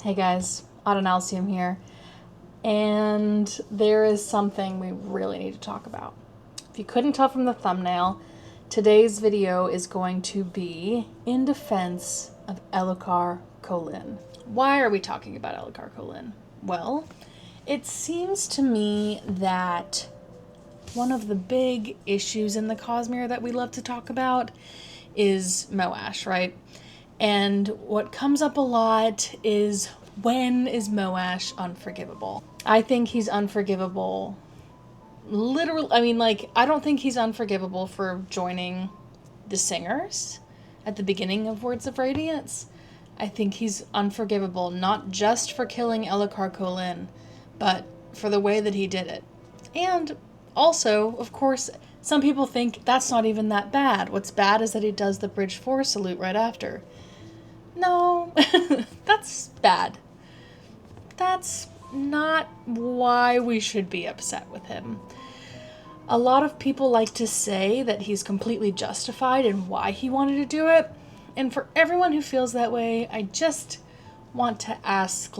Hey guys, Autonalcium here, and there is something we really need to talk about. If you couldn't tell from the thumbnail, today's video is going to be in defense of Elhokar Kholin. Why are we talking about Elhokar Kholin? Well, it seems to me that one of the big issues in the Cosmere that we love to talk about is Moash, right? And what comes up a lot is, when is Moash unforgivable? I think he's unforgivable. Literally, I don't think he's unforgivable for joining the singers at the beginning of Words of Radiance. I think he's unforgivable not just for killing Elhokar Kholin, but for the way that he did it. And also, of course, some people think that's not even that bad. What's bad is that he does the Bridge 4 salute right after. No, that's bad. That's not why we should be upset with him. A lot of people like to say that he's completely justified in why he wanted to do it. And for everyone who feels that way, I just want to ask,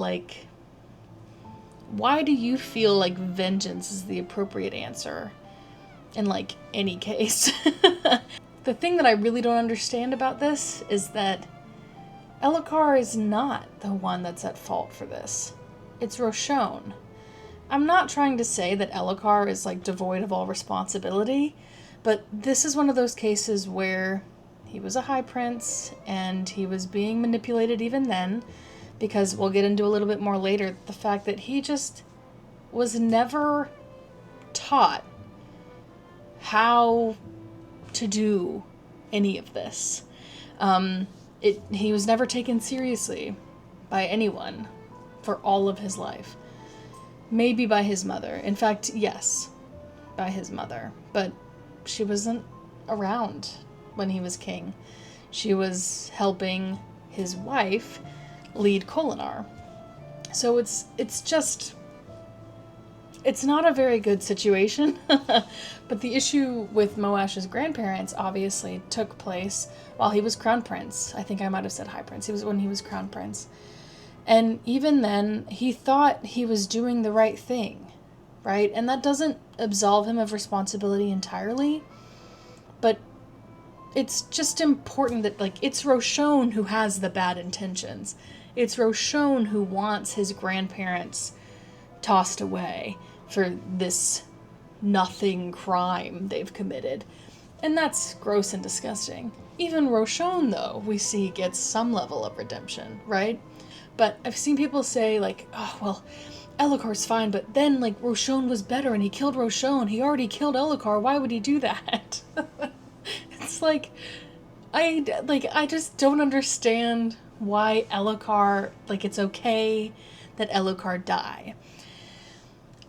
why do you feel like vengeance is the appropriate answer in, any case? The thing that I really don't understand about this is that Elhokar is not the one that's at fault for this. It's Roshone. I'm not trying to say that Elhokar is, devoid of all responsibility, but this is one of those cases where he was a high prince, and he was being manipulated even then, because we'll get into a little bit more later, the fact that he just was never taught how to do any of this. He was never taken seriously by anyone for all of his life. Maybe by his mother. In fact, yes, by his mother. But she wasn't around when he was king. She was helping his wife lead Kholinar. So it's not a very good situation. But the issue with Moash's grandparents obviously took place while he was crown prince. I think I might have said high prince. It was when he was crown prince. And even then, he thought he was doing the right thing, right? And that doesn't absolve him of responsibility entirely. But it's just important that, it's Roshone who has the bad intentions. It's Roshone who wants his grandparents tossed away for this nothing crime they've committed. And that's gross and disgusting. Even Roshone, though, we see gets some level of redemption, right? But I've seen people say, oh, well, Elhokar's fine, but then, Roshone was better and he killed Roshone. He already killed Elhokar. Why would he do that? It's I just don't understand why Elhokar, it's okay that Elhokar die.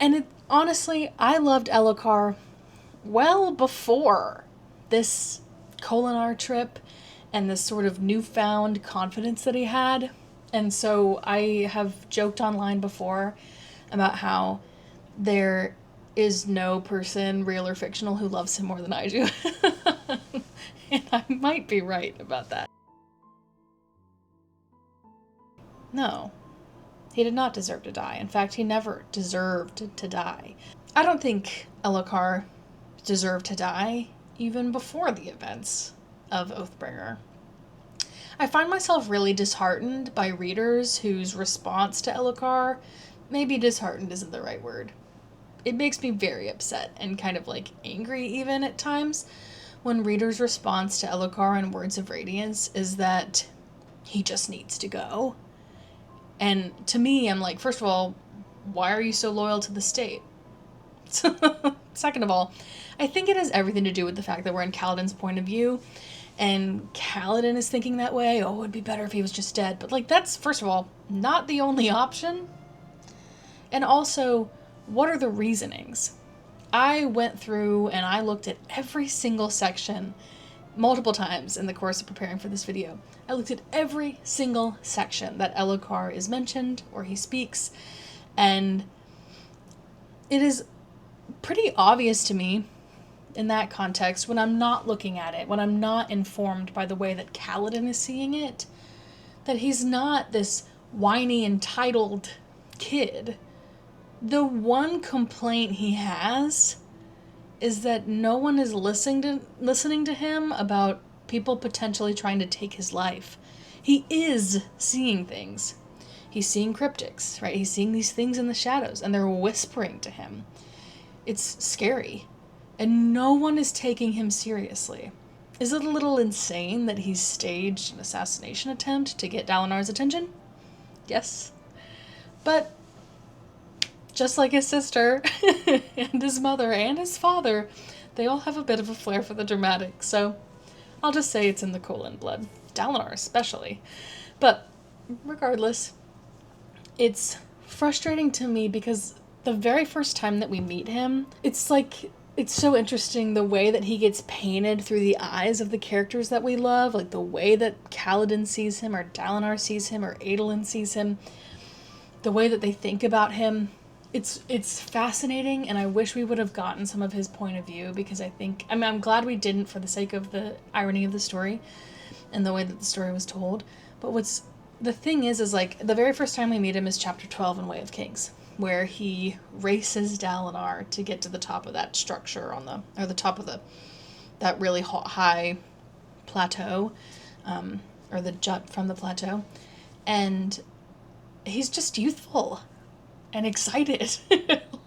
And honestly, I loved Elhokar well before this Kholinar trip and this sort of newfound confidence that he had. And so I have joked online before about how there is no person, real or fictional, who loves him more than I do. And I might be right about that. No. He did not deserve to die. In fact, he never deserved to die. I don't think Elhokar deserved to die even before the events of Oathbringer. I find myself really disheartened by readers whose response to Elhokar, maybe disheartened isn't the right word. It makes me very upset and kind of angry even at times when readers' response to Elhokar in Words of Radiance is that he just needs to go. And to me, I'm first of all, why are you so loyal to the state? Second of all, I think it has everything to do with the fact that we're in Kaladin's point of view, and Kaladin is thinking that way. Oh, it'd be better if he was just dead. But that's, first of all, not the only option. And also, what are the reasonings? I went through and I looked at every single section multiple times in the course of preparing for this video. I looked at every single section that Elhokar is mentioned or he speaks, and it is pretty obvious to me in that context, when I'm not looking at it, when I'm not informed by the way that Kaladin is seeing it, that he's not this whiny, entitled kid. The one complaint he has is that no one is listening to him about people potentially trying to take his life. He is seeing things. He's seeing cryptics, right? He's seeing these things in the shadows, and they're whispering to him. It's scary. And no one is taking him seriously. Is it a little insane that he's staged an assassination attempt to get Dalinar's attention? Yes. But just like his sister and his mother and his father, they all have a bit of a flair for the dramatic, so I'll just say it's in the Kholin blood. Dalinar especially. But regardless, it's frustrating to me because the very first time that we meet him, it's so interesting the way that he gets painted through the eyes of the characters that we love, like the way that Kaladin sees him, or Dalinar sees him, or Adolin sees him, the way that they think about him. It's fascinating, and I wish we would have gotten some of his point of view, because I'm glad we didn't, for the sake of the irony of the story and the way that the story was told. But the thing is like, the very first time we meet him is chapter 12 in Way of Kings, where he races Dalinar to get to the top of that structure the top of that really high plateau, or the jut from the plateau, and he's just youthful and excited.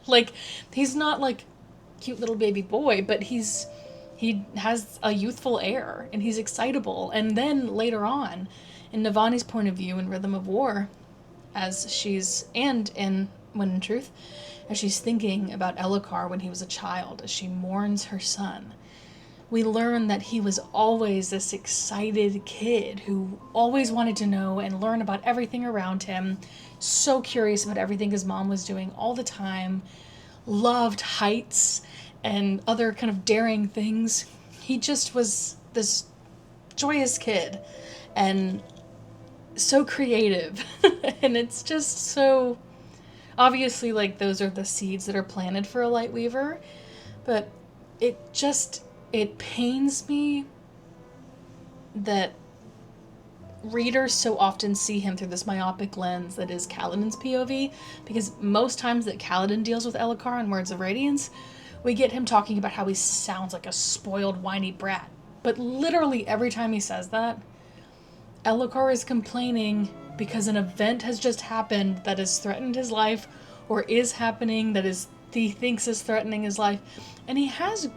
Like, he's not like cute little baby boy, but he has a youthful air, and he's excitable. And then later on, in Navani's point of view in Rhythm of War, as she's thinking about Elhokar when he was a child, as she mourns her son, we learn that he was always this excited kid who always wanted to know and learn about everything around him, so curious about everything his mom was doing all the time, loved heights and other kind of daring things. He just was this joyous kid and so creative. And it's just so obviously, like, those are the seeds that are planted for a Lightweaver, but it pains me that readers so often see him through this myopic lens that is Kaladin's POV, because most times that Kaladin deals with Elhokar in Words of Radiance, we get him talking about how he sounds like a spoiled, whiny brat. But literally every time he says that, Elhokar is complaining because an event has just happened that has threatened his life, or is happening that he thinks is threatening his life. And he has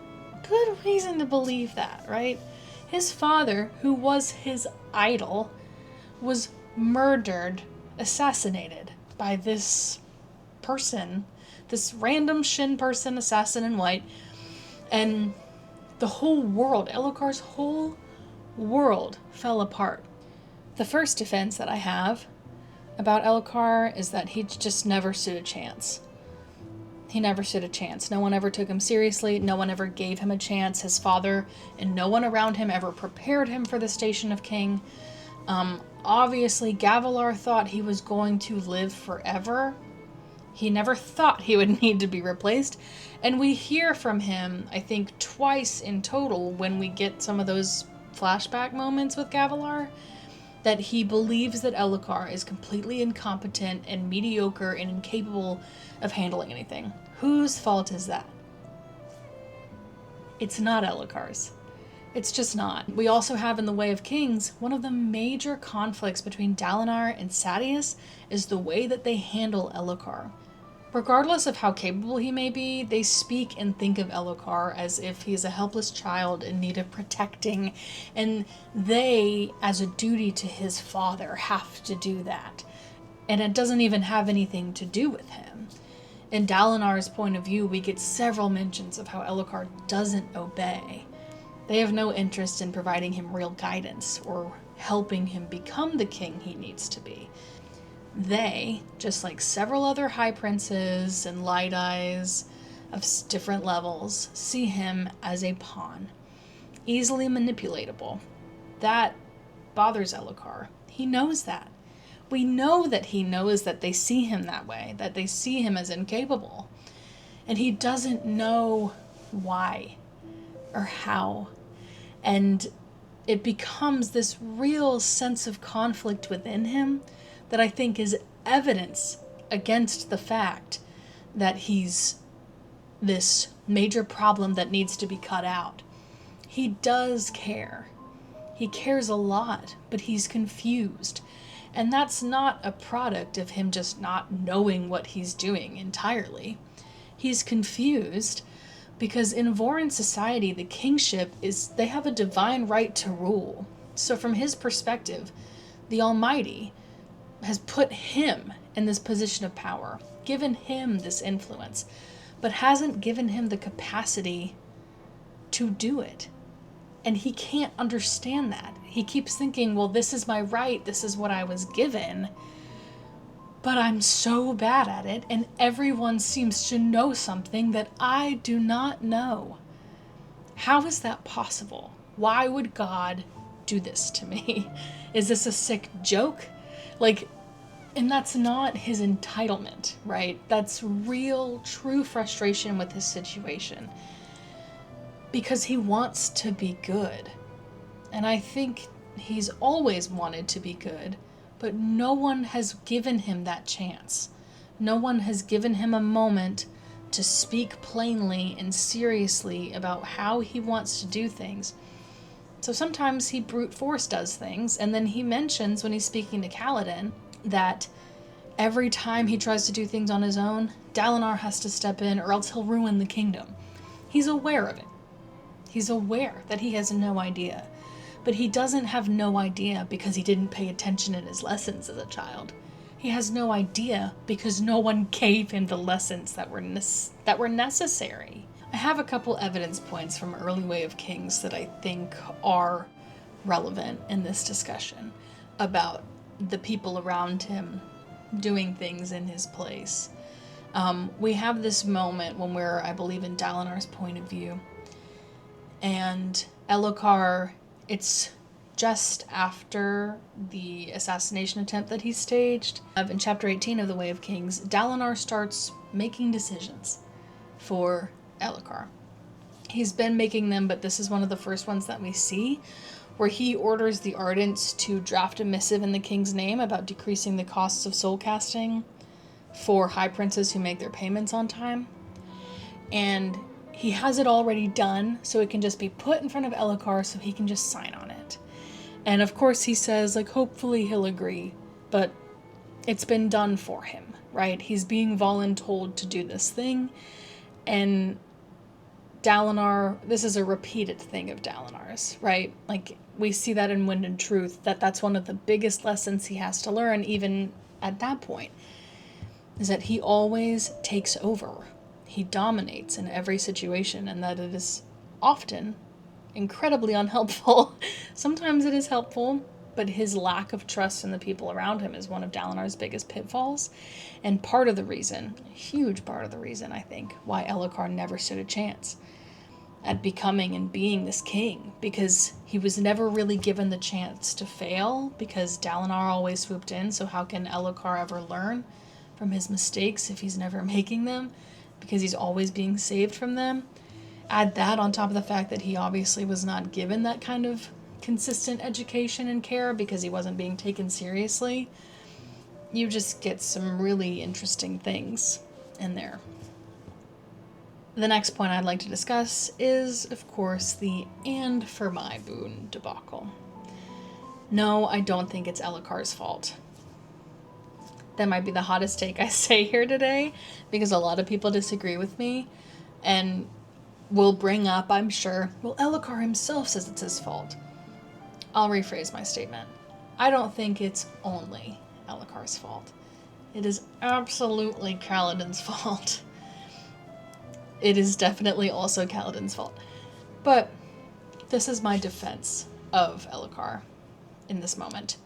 good reason to believe that, right? His father, who was his idol, was murdered, assassinated by this person, this random Shin person, assassin in white, and the whole world, Elhokar's whole world, fell apart. The first defense that I have about Elhokar is that he just never stood a chance. He never stood a chance. No one ever took him seriously. No one ever gave him a chance. His father and no one around him ever prepared him for the station of king. Obviously, Gavilar thought he was going to live forever. He never thought he would need to be replaced. And we hear from him, I think, twice in total when we get some of those flashback moments with Gavilar, that he believes that Elhokar is completely incompetent and mediocre and incapable of handling anything. Whose fault is that? It's not Elhokar's. It's just not. We also have in the Way of Kings, one of the major conflicts between Dalinar and Sadeas is the way that they handle Elhokar. Regardless of how capable he may be, they speak and think of Elhokar as if he's a helpless child in need of protecting, and they, as a duty to his father, have to do that. And it doesn't even have anything to do with him. In Dalinar's point of view, we get several mentions of how Elhokar doesn't obey. They have no interest in providing him real guidance or helping him become the king he needs to be. They, just like several other high princes and light eyes of different levels, see him as a pawn, easily manipulatable. That bothers Elhokar. He knows that. We know that he knows that they see him that way, that they see him as incapable. And he doesn't know why or how. And it becomes this real sense of conflict within him that I think is evidence against the fact that he's this major problem that needs to be cut out. He does care. He cares a lot, but he's confused. And that's not a product of him just not knowing what he's doing entirely. He's confused because in Vorin society, the kingship they have a divine right to rule. So from his perspective, the Almighty has put him in this position of power, given him this influence, but hasn't given him the capacity to do it. And he can't understand that. He keeps thinking, well, this is my right, this is what I was given, but I'm so bad at it, and everyone seems to know something that I do not know. How is that possible? Why would God do this to me? Is this a sick joke? And that's not his entitlement, right? That's real, true frustration with his situation. Because he wants to be good. And I think he's always wanted to be good, but no one has given him that chance. No one has given him a moment to speak plainly and seriously about how he wants to do things. So sometimes he brute force does things, and then he mentions when he's speaking to Kaladin that every time he tries to do things on his own, Dalinar has to step in or else he'll ruin the kingdom. He's aware of it. He's aware that he has no idea. But he doesn't have no idea because he didn't pay attention in his lessons as a child. He has no idea because no one gave him the lessons that were necessary. I have a couple evidence points from early Way of Kings that I think are relevant in this discussion about the people around him doing things in his place. We have this moment when we're, I believe, in Dalinar's point of view. And Elhokar, it's just after the assassination attempt that he staged. In chapter 18 of the Way of Kings, Dalinar starts making decisions for Elhokar. He's been making them, but this is one of the first ones that we see, where he orders the Ardents to draft a missive in the king's name about decreasing the costs of soul casting for high princes who make their payments on time. And he has it already done, so it can just be put in front of Elhokar so he can just sign on it. And of course he says, hopefully he'll agree, but it's been done for him, right? He's being voluntold to do this thing, and Dalinar, this is a repeated thing of Dalinar's, right? We see that in Wind and Truth, that's one of the biggest lessons he has to learn, even at that point, is that he always takes over. He dominates in every situation, and that it is often incredibly unhelpful. Sometimes it is helpful, but his lack of trust in the people around him is one of Dalinar's biggest pitfalls, and part of the reason, a huge part of the reason, I think, why Elhokar never stood a chance at becoming and being this king, because he was never really given the chance to fail, because Dalinar always swooped in, so how can Elhokar ever learn from his mistakes if he's never making them? Because he's always being saved from them. Add that on top of the fact that he obviously was not given that kind of consistent education and care because he wasn't being taken seriously. You just get some really interesting things in there. The next point I'd like to discuss is, of course, the "and for my boon" debacle. No, I don't think it's Elhokar's fault. That might be the hottest take I say here today, because a lot of people disagree with me, and will bring up, I'm sure, well, Elhokar himself says it's his fault. I'll rephrase my statement. I don't think it's only Elhokar's fault. It is absolutely Kaladin's fault. It is definitely also Kaladin's fault. But this is my defense of Elhokar in this moment.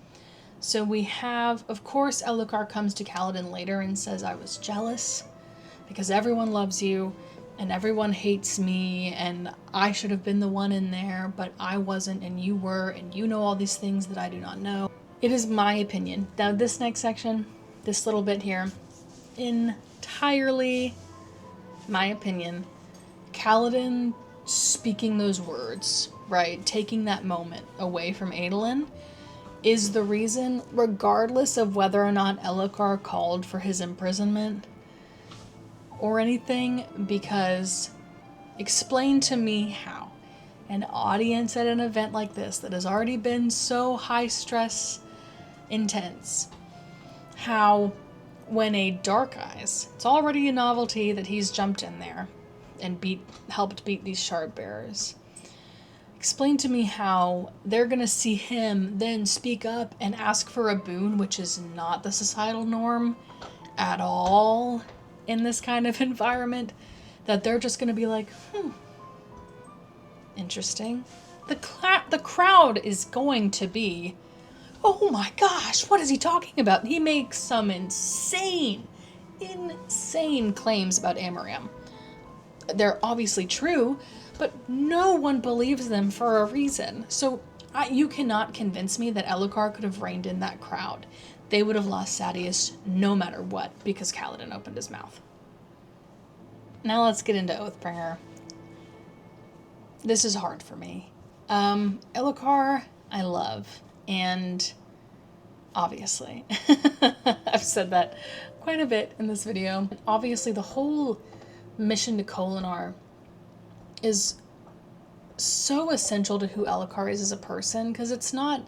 So we have, of course, Elhokar comes to Kaladin later and says, I was jealous because everyone loves you and everyone hates me and I should have been the one in there, but I wasn't and you were, and you know all these things that I do not know. It is my opinion. Now this next section, this little bit here, entirely my opinion. Kaladin speaking those words, right, taking that moment away from Adolin, is the reason, regardless of whether or not Elhokar called for his imprisonment or anything, because explain to me how an audience at an event like this that has already been so high stress intense, how when a Dark Eyes, it's already a novelty that he's jumped in there and helped beat these shard bearers. Explain to me how they're gonna see him then speak up and ask for a boon, which is not the societal norm at all in this kind of environment, that they're just gonna be like, interesting. The crowd is going to be, oh my gosh, what is he talking about? He makes some insane claims about Amariam. They're obviously true, but no one believes them for a reason. So you cannot convince me that Elhokar could have reined in that crowd. They would have lost Sadeas no matter what, because Kaladin opened his mouth. Now let's get into Oathbringer. This is hard for me. Elhokar, I love. And obviously, I've said that quite a bit in this video. Obviously, the whole mission to Kholinar is so essential to who Elhokar is as a person, because it's not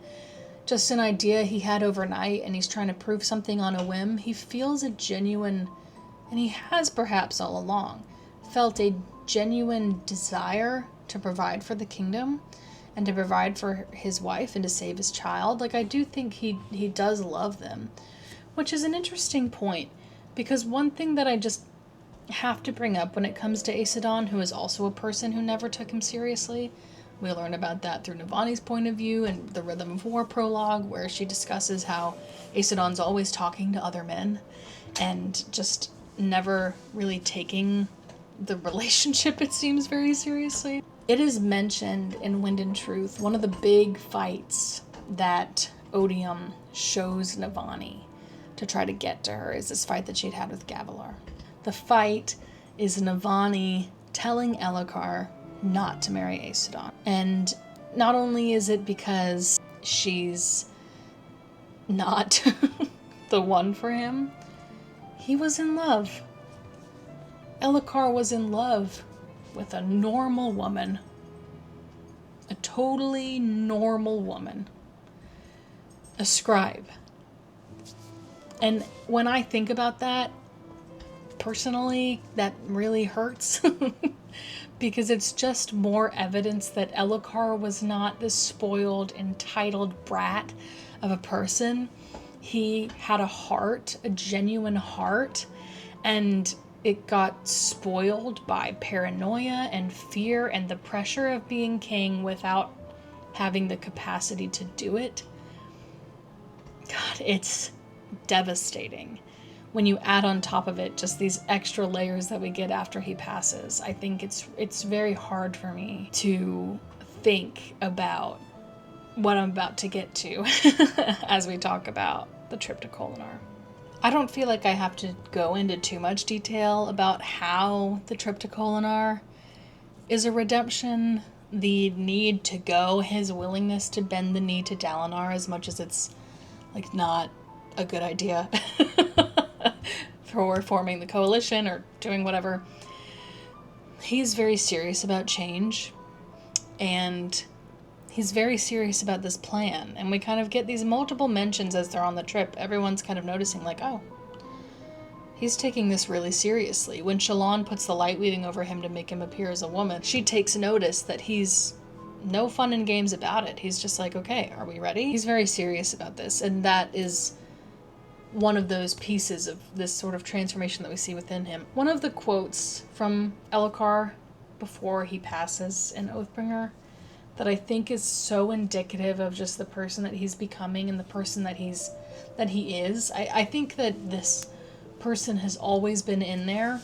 just an idea he had overnight and he's trying to prove something on a whim. He feels a genuine, and he has perhaps all along, felt a genuine desire to provide for the kingdom and to provide for his wife and to save his child. Like, I do think he does love them, which is an interesting point, because one thing that I just have to bring up when it comes to Aesidon, who is also a person who never took him seriously, we learn about that through Navani's point of view and the Rhythm of War prologue, where she discusses how Aesidon's always talking to other men and just never really taking the relationship, it seems, very seriously. It is mentioned in Wind and Truth, one of the big fights that Odium shows Navani to try to get to her is this fight that she'd had with Gavilar. The fight is Navani telling Elhokar not to marry Aesidon. And not only is it because she's not the one for him, he was in love. Elhokar was in love with a normal woman. A totally normal woman. A scribe. And when I think about that, personally, that really hurts. Because it's just more evidence that Elhokar was not this spoiled, entitled brat of a person. He had a heart, a genuine heart, and it got spoiled by paranoia and fear and the pressure of being king without having the capacity to do it. God, it's devastating. When you add on top of it just these extra layers that we get after he passes, I think it's very hard for me to think about what I'm about to get to as we talk about the trip to Kholinar. I don't feel like I have to go into too much detail about how the trip to Kholinar is a redemption, the need to go, his willingness to bend the knee to Dalinar as much as it's like not a good idea for forming the coalition or doing whatever. He's very serious about change, and he's very serious about this plan, and we kind of get these multiple mentions as they're on the trip. Everyone's kind of noticing, like, oh, he's taking this really seriously. When Shallan puts the light weaving over him to make him appear as a woman, she takes notice that he's no fun and games about it. He's just like, okay, are we ready? He's very serious about this, and that is one of those pieces of this sort of transformation that we see within him. One of the quotes from Elhokar before he passes in Oathbringer that I think is so indicative of just the person that he's becoming and the person that he is. I think that this person has always been in there,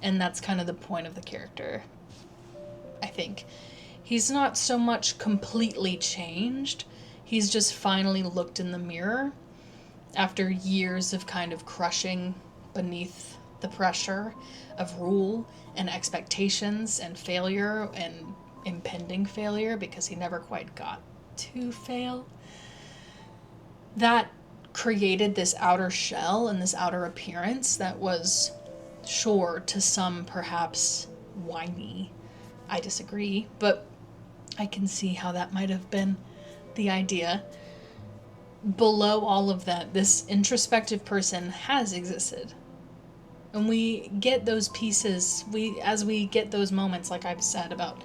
and that's kind of the point of the character. I think he's not so much completely changed, he's just finally looked in the mirror after years of kind of crushing beneath the pressure of rule and expectations and failure and impending failure, because he never quite got to fail. that created this outer shell and this outer appearance that was, sure, to some perhaps whiny. I disagree, but I can see how that might have been the idea. Below all of that, this introspective person has existed. And we get those pieces, as we get those moments, like I've said about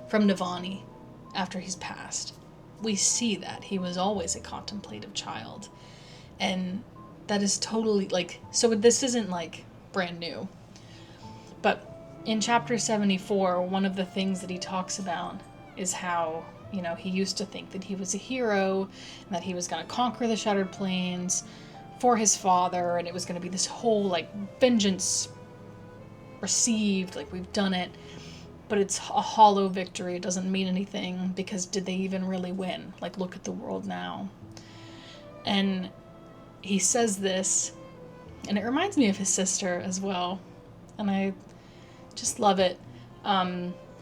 from Navani after he's passed, we see that he was always a contemplative child. And that is totally, like, so this isn't, like, brand new. But in chapter 74, one of the things that he talks about is how, he used to think that he was a hero, and that he was going to conquer the Shattered Plains for his father, and it was going to be this whole, like, vengeance received, like, we've done it. But it's a hollow victory. It doesn't mean anything, because did they even really win? Like, look at the world now. And he says this, and it reminds me of his sister as well, and I just love it.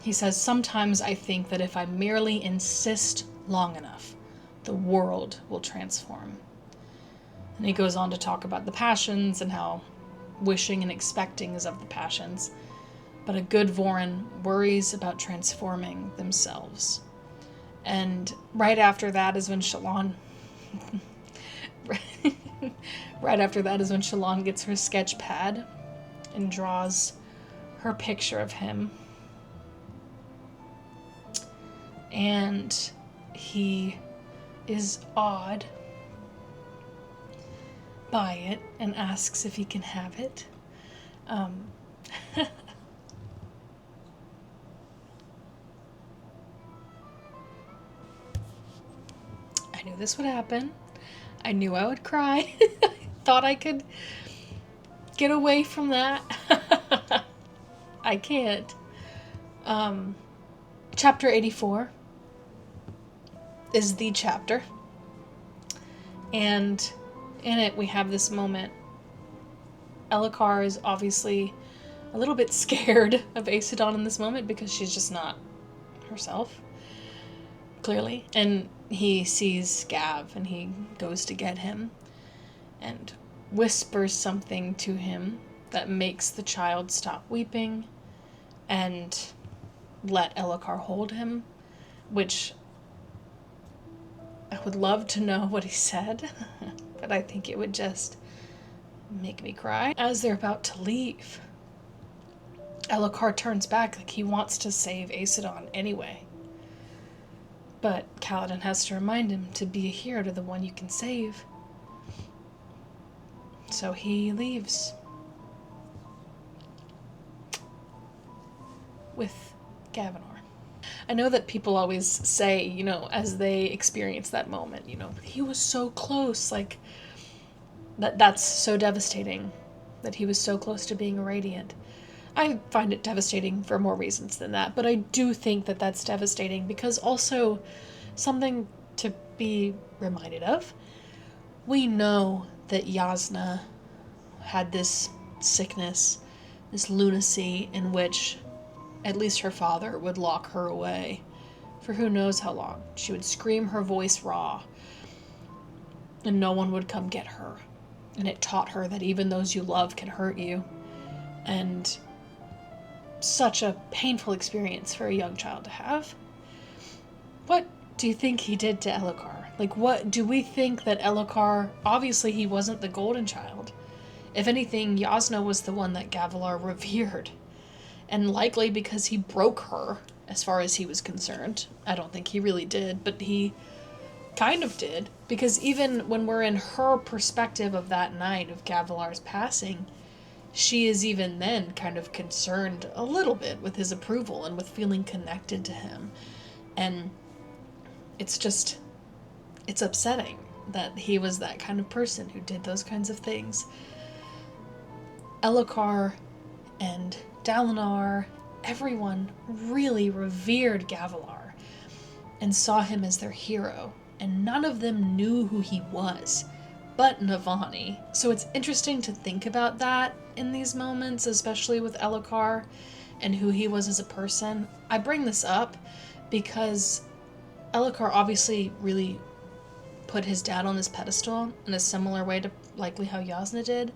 He says, sometimes I think that if I merely insist long enough, the world will transform. And he goes on to talk about the passions and how wishing and expecting is of the passions, but a good Vorin worries about transforming themselves. And right after that is when Shallan gets her sketch pad and draws her picture of him. And he is awed by it and asks if he can have it. I knew this would happen. I knew I would cry. I thought I could get away from that. I can't. Chapter 84 is the chapter. And in it we have this moment. Elhokar is obviously a little bit scared of Aesidon in this moment because she's just not herself, clearly. And he sees Gav and he goes to get him and whispers something to him that makes the child stop weeping and let Elhokar hold him, which I would love to know what he said, but I think it would just make me cry. As they're about to leave, Elhokar turns back like he wants to save Aesidon anyway. But Kaladin has to remind him to be a hero to the one you can save. So he leaves with Gavinar. I know that people always say, as they experience that moment, he was so close, like, that's so devastating, that he was so close to being a Radiant. I find it devastating for more reasons than that, but I do think that that's devastating because also something to be reminded of. We know that Yasna had this sickness, this lunacy in which at least her father would lock her away for who knows how long. She would scream her voice raw, and no one would come get her. And it taught her that even those you love can hurt you. And such a painful experience for a young child to have. What do you think he did to Elhokar? Like, what do we think that Elhokar... Obviously, he wasn't the golden child. If anything, Yasna was the one that Gavilar revered. And likely because he broke her, as far as he was concerned. I don't think he really did, but he kind of did. Because even when we're in her perspective of that night of Gavilar's passing, she is even then kind of concerned a little bit with his approval and with feeling connected to him. And it's upsetting that he was that kind of person who did those kinds of things. Elhokar and Dalinar, everyone really revered Gavilar and saw him as their hero, and none of them knew who he was, but Navani. So it's interesting to think about that in these moments, especially with Elhokar and who he was as a person. I bring this up because Elhokar obviously really put his dad on this pedestal in a similar way to likely how Yasna did.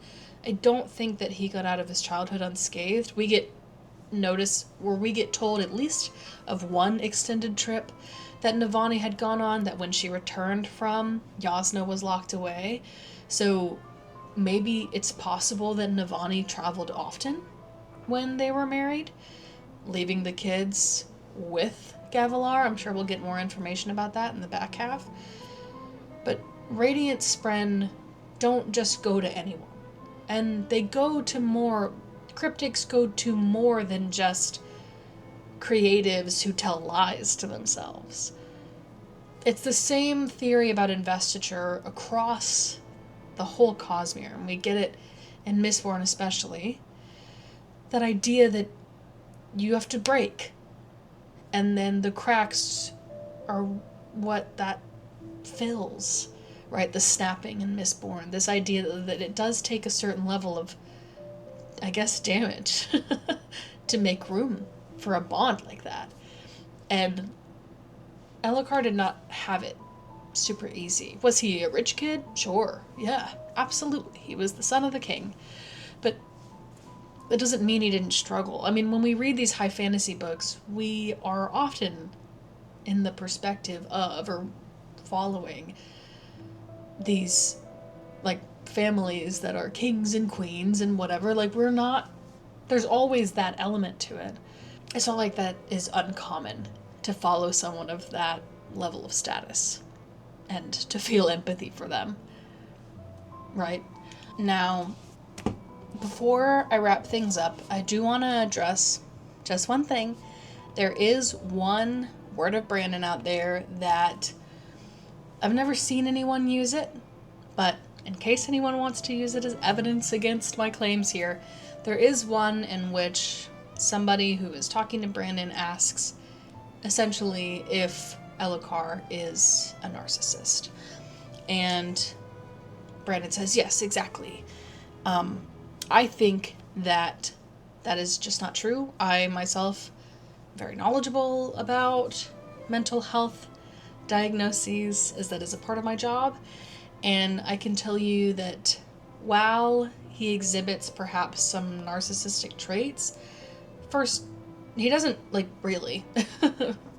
I don't think that he got out of his childhood unscathed. We get told at least of one extended trip that Navani had gone on, that when she returned from, Yasna was locked away. So maybe it's possible that Navani traveled often when they were married, leaving the kids with Gavilar. I'm sure we'll get more information about that in the back half. But Radiant Spren don't just go to anyone. And they go to more... Cryptics go to more than just creatives who tell lies to themselves. It's the same theory about investiture across the whole Cosmere, and we get it in Mistborn especially. That idea that you have to break, and then the cracks are what that fills, right? The snapping in Mistborn. This idea that it does take a certain level of, I guess, damage to make room for a bond like that. And Elhokar did not have it super easy. Was he a rich kid? Sure. Yeah, absolutely. He was the son of the king. But that doesn't mean he didn't struggle. I mean, when we read these high fantasy books, we are often in the perspective of, or following, these, like, families that are kings and queens and whatever. Like, we're not... There's always that element to it. It's not like that is uncommon to follow someone of that level of status and to feel empathy for them. Right? Now, before I wrap things up, I do want to address just one thing. There is one word of Brandon out there that I've never seen anyone use it, but in case anyone wants to use it as evidence against my claims here, there is one in which somebody who is talking to Brandon asks, essentially, if Elhokar is a narcissist. And Brandon says, yes, exactly. I think that is just not true. I myself am very knowledgeable about mental health diagnoses, as that is a part of my job. And I can tell you that while he exhibits perhaps some narcissistic traits, first, he doesn't, really.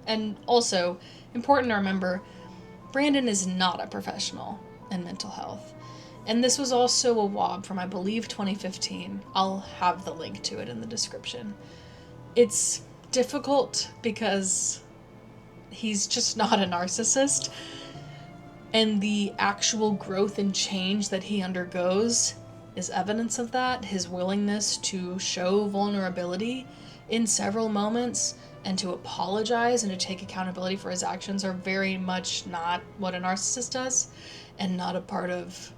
And also, important to remember, Brandon is not a professional in mental health. And this was also a WOB from, I believe, 2015. I'll have the link to it in the description. It's difficult because he's just not a narcissist. And the actual growth and change that he undergoes is evidence of that. His willingness to show vulnerability in several moments and to apologize and to take accountability for his actions are very much not what a narcissist does, and not a part of,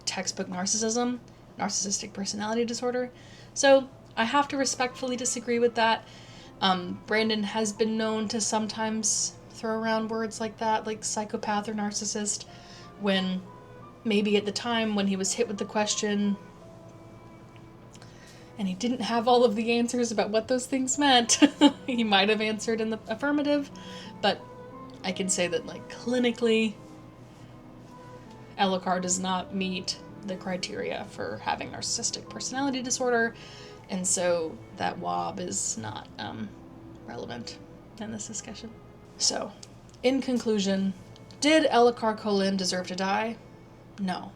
textbook narcissism, narcissistic personality disorder. So I have to respectfully disagree with that. Brandon has been known to sometimes throw around words like that, like psychopath or narcissist, when maybe at the time when he was hit with the question and he didn't have all of the answers about what those things meant, he might have answered in the affirmative, but I can say that, clinically, Elhokar does not meet the criteria for having narcissistic personality disorder, and so that WOB is not relevant in this discussion. So, in conclusion, did Elhokar Kholin deserve to die? No.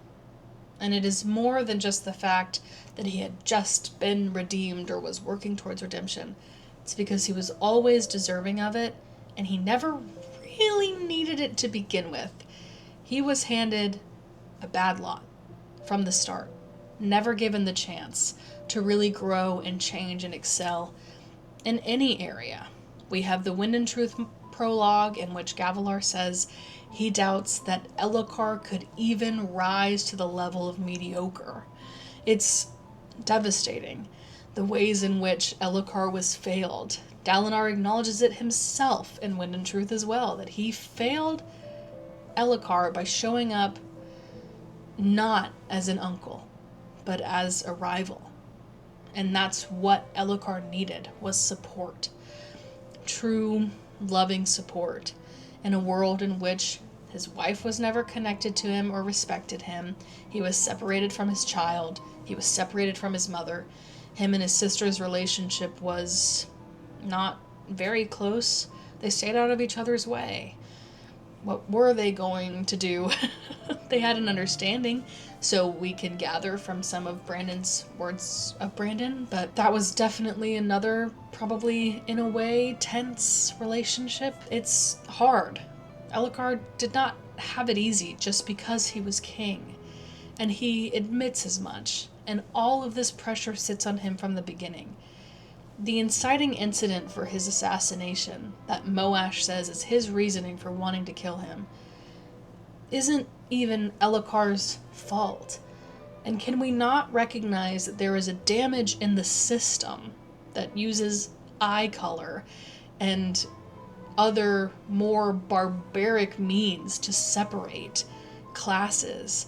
And it is more than just the fact that he had just been redeemed or was working towards redemption. It's because he was always deserving of it, and he never really needed it to begin with. He was handed a bad lot from the start, never given the chance to really grow and change and excel in any area. We have the Wind and Truth prologue in which Gavilar says he doubts that Elhokar could even rise to the level of mediocre. It's devastating, the ways in which Elhokar was failed. Dalinar acknowledges it himself in Wind and Truth as well, that he failed Elhokar by showing up not as an uncle, but as a rival. And that's what Elhokar needed, was support. True, loving support in a world in which His wife was never connected to him or respected him. He was separated from his child. He was separated from his mother. Him and his sister's relationship was not very close. They stayed out of each other's way. What were they going to do? They had an understanding, so we can gather from some of Brandon's words of Brandon, but that was definitely another, probably in a way, tense relationship. It's hard. Elhokar did not have it easy just because he was king, and he admits as much, and all of this pressure sits on him from the beginning. The inciting incident for his assassination, that Moash says is his reasoning for wanting to kill him, isn't even Elhokar's fault. And can we not recognize that there is a damage in the system that uses eye color and other more barbaric means to separate classes?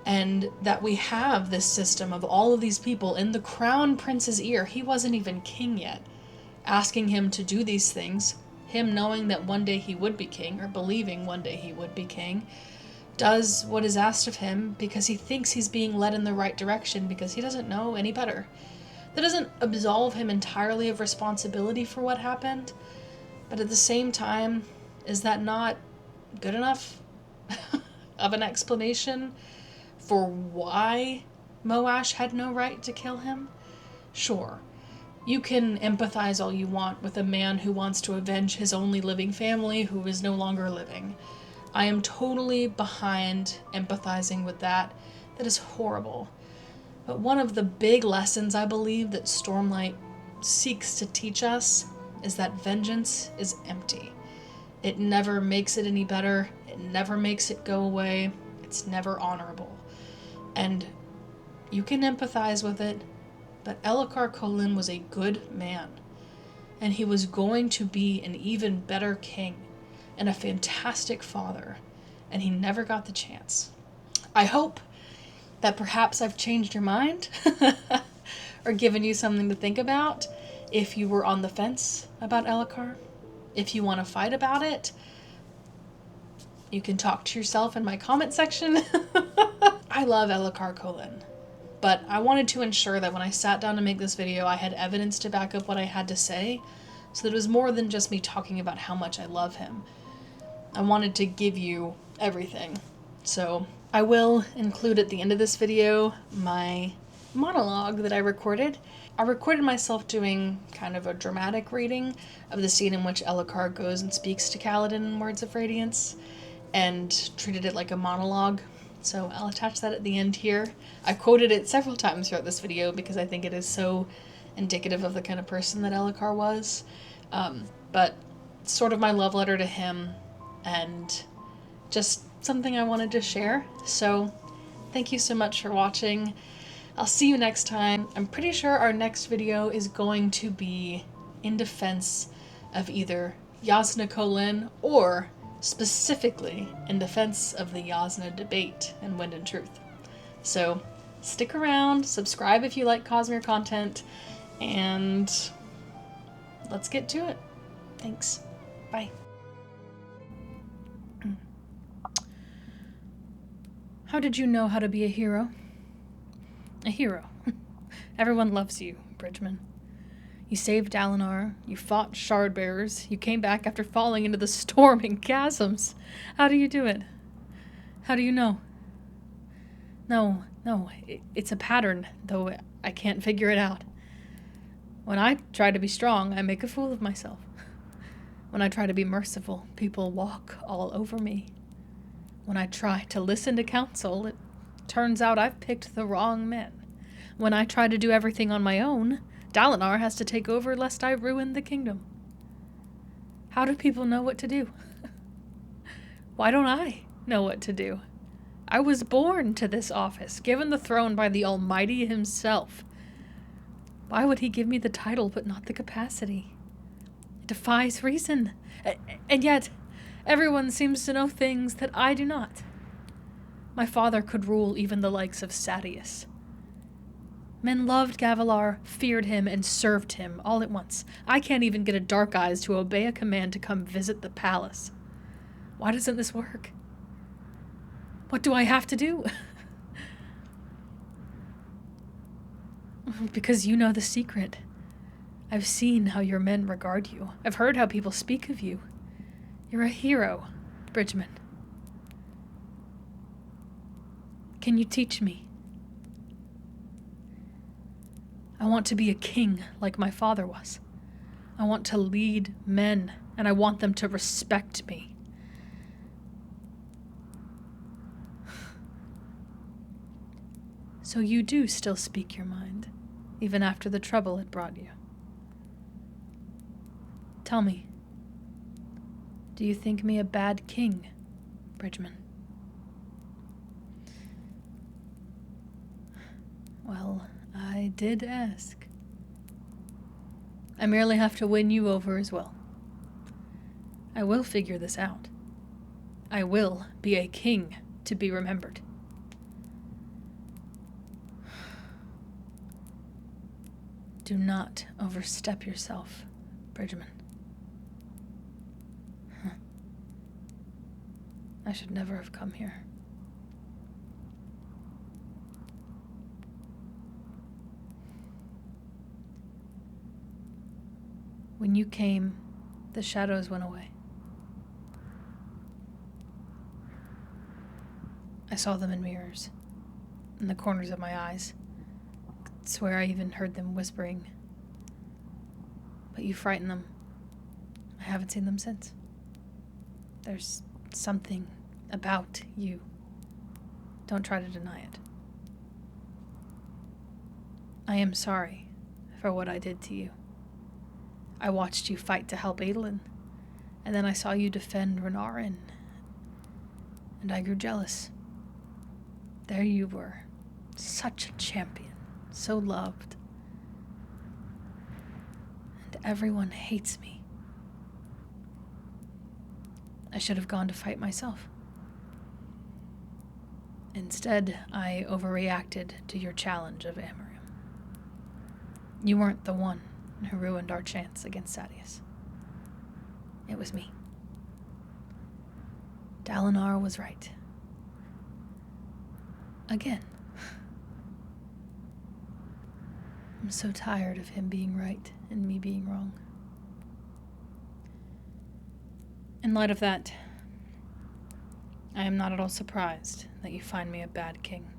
And that we have this system of all of these people in the crown prince's ear, he wasn't even king yet, asking him to do these things, him knowing that one day he would be king, or believing one day he would be king, does what is asked of him because he thinks he's being led in the right direction because he doesn't know any better. That doesn't absolve him entirely of responsibility for what happened, but at the same time, is that not good enough of an explanation for why Moash had no right to kill him? Sure, you can empathize all you want with a man who wants to avenge his only living family who is no longer living. I am totally behind empathizing with that. That is horrible. But one of the big lessons I believe that Stormlight seeks to teach us is that vengeance is empty. It never makes it any better. It never makes it go away. It's never honorable. And you can empathize with it, but Elhokar Kholin was a good man, and he was going to be an even better king and a fantastic father, and he never got the chance. I hope that perhaps I've changed your mind or given you something to think about if you were on the fence about Elhokar. If you want to fight about it, you can talk to yourself in my comment section. I love Elhokar Kholin, but I wanted to ensure that when I sat down to make this video, I had evidence to back up what I had to say, so that it was more than just me talking about how much I love him. I wanted to give you everything. So I will include at the end of this video my monologue that I recorded. I recorded myself doing kind of a dramatic reading of the scene in which Elhokar goes and speaks to Kaladin in Words of Radiance, and treated it like a monologue. So I'll attach that at the end here. I quoted it several times throughout this video because I think it is so indicative of the kind of person that Elhokar was. But sort of my love letter to him, and just something I wanted to share. So thank you so much for watching. I'll see you next time. I'm pretty sure our next video is going to be in defense of either Jasnah Kholin, or specifically in defense of the Jasnah debate in Wind and Truth. So stick around, subscribe if you like Cosmere content, and let's get to it. Thanks. Bye. How did you know how to be a hero? A hero. Everyone loves you, Bridgman. You saved Dalinar, you fought Shardbearers, you came back after falling into the storming chasms. How do you do it? How do you know? No, it's a pattern, though I can't figure it out. When I try to be strong, I make a fool of myself. When I try to be merciful, people walk all over me. When I try to listen to counsel, it turns out I've picked the wrong men. When I try to do everything on my own, Dalinar has to take over lest I ruin the kingdom. How do people know what to do? Why don't I know what to do? I was born to this office, given the throne by the Almighty himself. Why would he give me the title but not the capacity? It defies reason. And yet, everyone seems to know things that I do not. My father could rule even the likes of Sadeas. Men loved Gavilar, feared him, and served him all at once. I can't even get a Dark Eyes to obey a command to come visit the palace. Why doesn't this work? What do I have to do? Because you know the secret. I've seen how your men regard you. I've heard how people speak of you. You're a hero, Bridgman. Can you teach me? I want to be a king like my father was. I want to lead men, and I want them to respect me. So you do still speak your mind, even after the trouble it brought you. Tell me, do you think me a bad king, Bridgman? Well, I did ask. I merely have to win you over as well. I will figure this out. I will be a king to be remembered. Do not overstep yourself, Bridgman. I should never have come here. When you came, the shadows went away. I saw them in mirrors, in the corners of my eyes. I swear I even heard them whispering. But you frightened them. I haven't seen them since. There's something about you. Don't try to deny it. I am sorry for what I did to you. I watched you fight to help Adolin, and then I saw you defend Renarin, and I grew jealous. There you were, such a champion, so loved. And everyone hates me. I should have gone to fight myself. Instead, I overreacted to your challenge of Amarim. You weren't the one who ruined our chance against Sadeas. It was me. Dalinar was right. Again. I'm so tired of him being right and me being wrong. In light of that, I am not at all surprised that you find me a bad king.